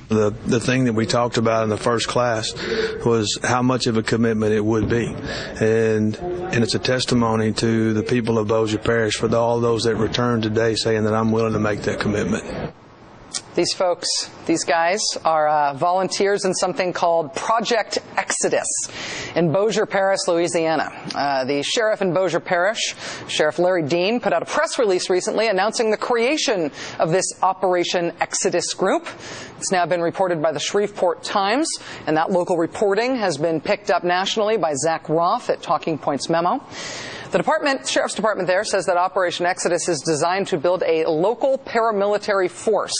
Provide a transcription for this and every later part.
The thing that we talked about in the first class was how much of a commitment it would be. And it's a testimony to the people of Bossier Parish for all those that returned today saying that I'm willing to make that commitment. These folks, these guys, are volunteers in something called Project Exodus in Bossier Parish, Louisiana. The sheriff in Bossier Parish, Sheriff Larry Dean, put out a press release recently announcing the creation of this Operation Exodus group. It's now been reported by the Shreveport Times, and that local reporting has been picked up nationally by Zach Roth at Talking Points Memo. The Sheriff's Department there says that Operation Exodus is designed to build a local paramilitary force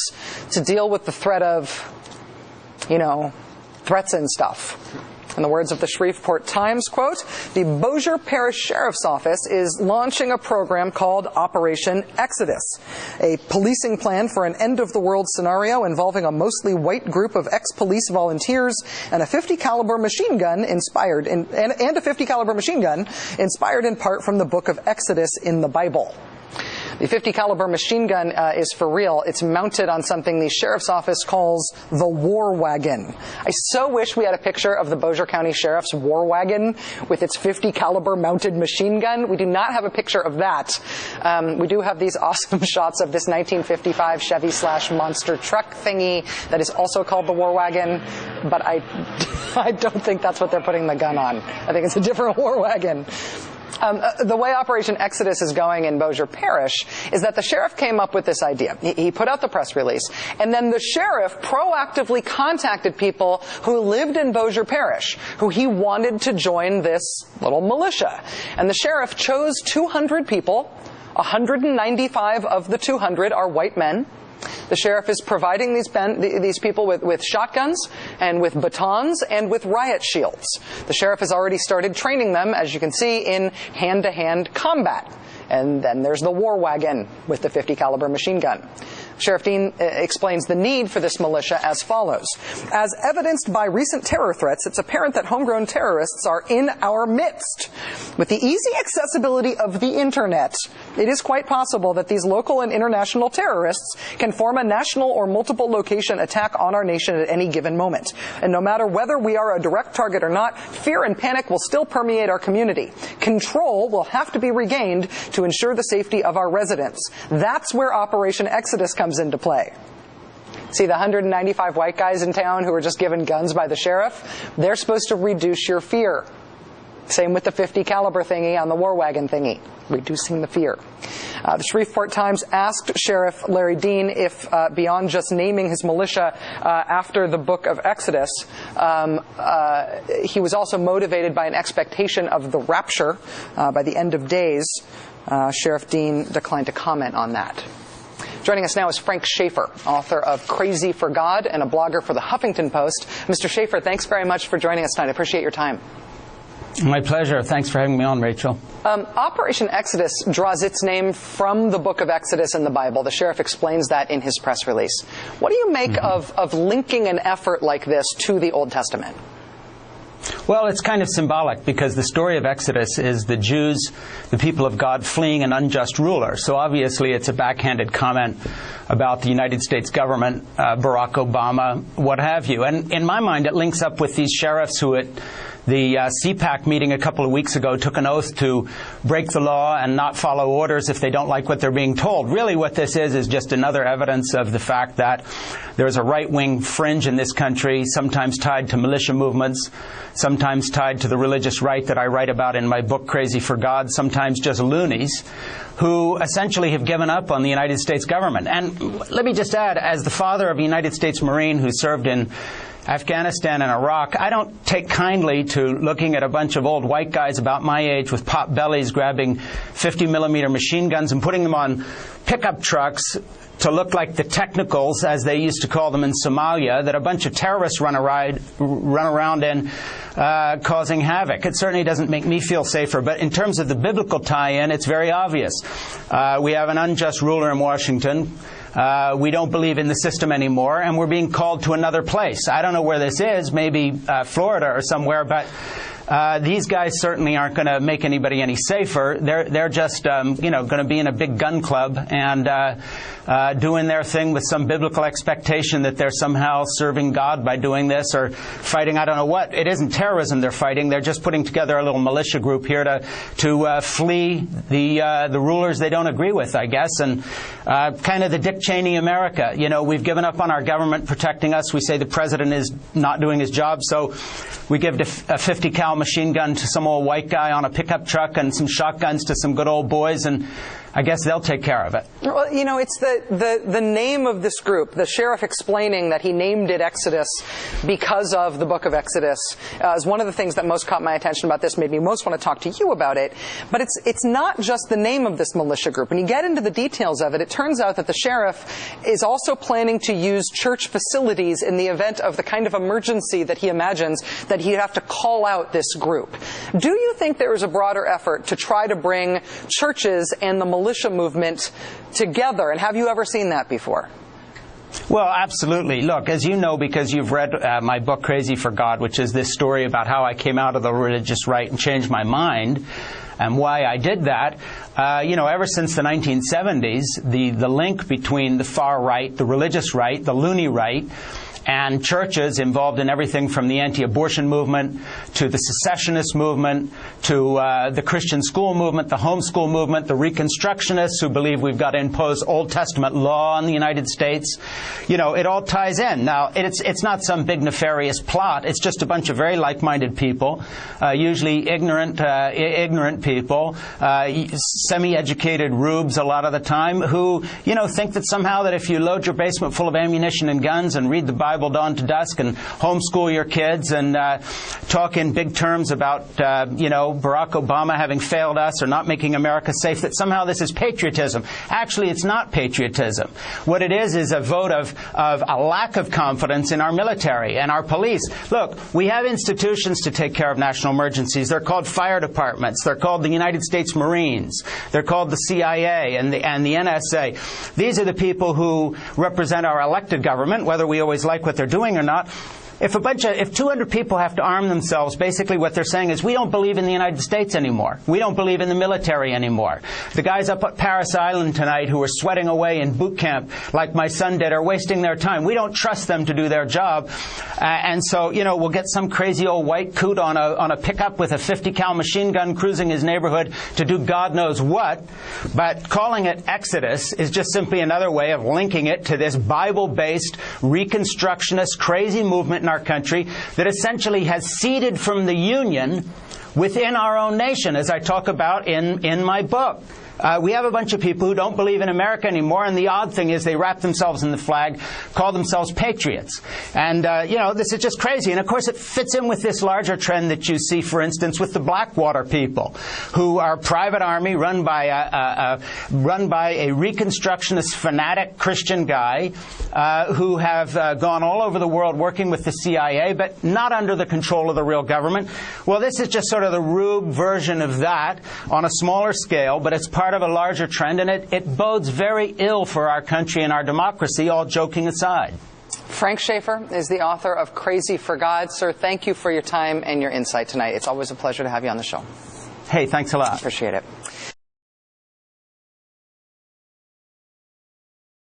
to deal with the threat of, threats and stuff. In the words of the Shreveport Times, quote, the Bossier Parish Sheriff's Office is launching a program called Operation Exodus, a policing plan for an end-of-the-world scenario involving a mostly white group of ex-police volunteers and a 50 caliber machine gun inspired in part from the book of Exodus in the Bible. The 50 caliber machine gun is for real. It's mounted on something the sheriff's office calls the war wagon. I so wish we had a picture of the Bossier County Sheriff's war wagon with its 50 caliber mounted machine gun. We do not have a picture of that. We do have these awesome shots of this 1955 Chevy/monster truck thingy that is also called the war wagon, but I don't think that's what they're putting the gun on. I think it's a different war wagon. The way Operation Exodus is going in Bossier Parish is that the sheriff came up with this idea. He put out the press release, and then the sheriff proactively contacted people who lived in Bossier Parish, who he wanted to join this little militia. And the sheriff chose 200 people. 195 of the 200 are white men. The sheriff is providing these people with shotguns and with batons and with riot shields. The sheriff has already started training them, as you can see, in hand-to-hand combat. And then there's the war wagon with the 50 caliber machine gun. Sheriff Dean explains the need for this militia as follows. As evidenced by recent terror threats, it's apparent that homegrown terrorists are in our midst. With the easy accessibility of the internet, it is quite possible that these local and international terrorists can form a national or multiple location attack on our nation at any given moment. And no matter whether we are a direct target or not, fear and panic will still permeate our community. Control will have to be regained to ensure the safety of our residents. That's where Operation Exodus comes into play. See, the 195 white guys in town who were just given guns by the sheriff, they're supposed to reduce your fear. Same with the 50 caliber thingy on the war wagon thingy, reducing the fear. The Shreveport Times asked Sheriff Larry Dean if, beyond just naming his militia after the book of Exodus, he was also motivated by an expectation of the rapture by the end of days. Sheriff Dean declined to comment on that. Joining us now is Frank Schaefer, author of Crazy for God and a blogger for the Huffington Post. Mr. Schaefer, thanks very much for joining us tonight. I appreciate your time. My pleasure. Thanks for having me on, Rachel. Operation Exodus draws its name from the book of Exodus in the Bible. The sheriff explains that in his press release. What do you make of linking an effort like this to the Old Testament? Well, it's kind of symbolic because the story of Exodus is the Jews, the people of God, fleeing an unjust ruler. So obviously it's a backhanded comment about the United States government, Barack Obama, what have you. And in my mind, it links up with these sheriffs who at the CPAC meeting a couple of weeks ago took an oath to break the law and not follow orders if they don't like what they're being told. Really what this is just another evidence of the fact that there's a right-wing fringe in this country, sometimes tied to militia movements, sometimes tied to the religious right that I write about in my book, Crazy for God, sometimes just loonies, who essentially have given up on the United States government. And let me just add, as the father of a United States Marine who served in Afghanistan and Iraq, I don't take kindly to looking at a bunch of old white guys about my age with pot bellies grabbing 50-millimeter machine guns and putting them on pickup trucks to look like the technicals, as they used to call them in Somalia, that a bunch of terrorists run around in causing havoc. It certainly doesn't make me feel safer, but in terms of the biblical tie-in, it's very obvious. We have an unjust ruler in Washington. We don't believe in the system anymore, and we're being called to another place. I don't know where this is, maybe Florida or somewhere, but these guys certainly aren't going to make anybody any safer. They're just, going to be in a big gun club, and doing their thing with some biblical expectation that they're somehow serving God by doing this, or fighting I don't know what. It isn't terrorism they're fighting. They're just putting together a little militia group here to flee the rulers they don't agree with, I guess, and kind of the Dick Cheney America. You know, we've given up on our government protecting us. We say the president is not doing his job, so we give a 50 cal machine gun to some old white guy on a pickup truck and some shotguns to some good old boys, and I guess they'll take care of it. Well, you know, it's the name of this group, the sheriff explaining that he named it Exodus because of the book of Exodus, is one of the things that most caught my attention about this, made me most want to talk to you about it. But it's not just the name of this militia group. When you get into the details of it, it turns out that the sheriff is also planning to use church facilities in the event of the kind of emergency that he imagines that he'd have to call out this group. Do you think there is a broader effort to try to bring churches and the militia movement together, and have you ever seen that before? Well, absolutely. Look, as you know, because you've read my book, Crazy for God, which is this story about how I came out of the religious right and changed my mind, and why I did that, ever since the 1970s, the link between the far right, the religious right, the loony right, and churches involved in everything from the anti-abortion movement to the secessionist movement to the Christian school movement, the homeschool movement, the Reconstructionists who believe we've got to impose Old Testament law on the United States. You know, it all ties in. Now, it's not some big nefarious plot. It's just a bunch of very like-minded people, usually ignorant people, semi-educated rubes a lot of the time, who, think that somehow that if you load your basement full of ammunition and guns and read the Bible dawn to dusk and homeschool your kids and talk in big terms about, Barack Obama having failed us or not making America safe, that somehow this is patriotism. Actually, it's not patriotism. What it is a vote of a lack of confidence in our military and our police. Look, we have institutions to take care of national emergencies. They're called fire departments. They're called the United States Marines. They're called the CIA and the NSA. These are the people who represent our elected government, whether we always like what they're doing or not. If 200 people have to arm themselves, basically what they're saying is, we don't believe in the United States anymore. We don't believe in the military anymore. The guys up at Paris Island tonight who are sweating away in boot camp, like my son did, are wasting their time. We don't trust them to do their job. And so, we'll get some crazy old white coot on a pickup with a 50 cal machine gun cruising his neighborhood to do God knows what. But calling it Exodus is just simply another way of linking it to this Bible-based, Reconstructionist, crazy movement in our country that essentially has seeded from the Union within our own nation, as I talk about in my book. We have a bunch of people who don't believe in America anymore, and the odd thing is they wrap themselves in the flag, call themselves patriots. And, this is just crazy. And, of course, it fits in with this larger trend that you see, for instance, with the Blackwater people, who are a private army run by a Reconstructionist fanatic Christian guy who have gone all over the world working with the CIA, but not under the control of the real government. Well, this is just sort of the rube version of that on a smaller scale, but it's part of a larger trend, and it bodes very ill for our country and our democracy, all joking aside. Frank Schaeffer is the author of Crazy for God. Sir, thank you for your time and your insight tonight. It's always a pleasure to have you on the show. Hey, thanks a lot. Appreciate it.